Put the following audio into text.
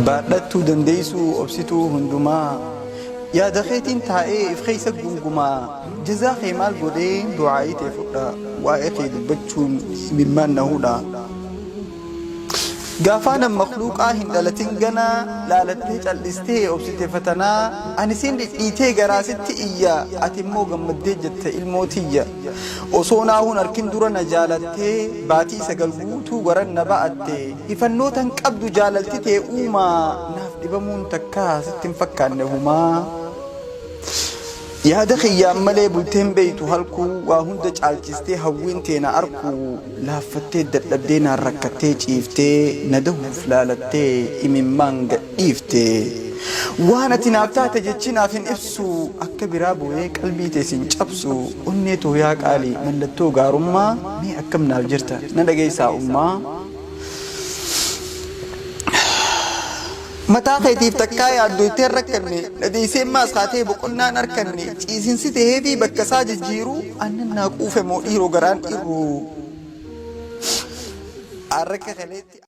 baadhattuu dandeessuu obsituu hundumaa yaada keetiin taa'ee if keessa gungumaa jazaa kee maal godhee du'aa'ii ta'e fudha waa'ee kee dubbachuun milmaan nahuudha gaafaan makhluuqaa hin dhalatin ganaa laalattee callistee obsite fatanaa ani siin dhidhiitee garaasitti iyya ati immoo gammaddee jette ilmootiyya osoo naahuun harkin dura na jaalattee baatii sagal guutuu garan na ba'atte ifannootan qabdu jaalalti ta'e uumaa naaf dhibamuun takkaa sitti hin fakkaanne humaa yaada khiyyaan malee bulteen beeytu halkuu waa hunda caalchistee hawwiin teena arkuu laaffattee dadhabdee naan rakkattee ciiftee na dahuuf laalattee imimmaan gadhiiftee waan ati naaf taate jechi naaf hin ibsu akka biraa bu'ee qalbii teessin cabsu onnee too yaa qaalii mallattoo gaarummaa mee akkam naaf jirta na dhageessaa ummaa mataa keetiif takkaa yaaddu itteen rakkanne dhadeesseen maas kaatee boqonnaan harkanne ciisinsi tahee fi bakka isaa jijjiiru annan naa quufe moo dhiiroo garaan dhiiru arrakka kaleetti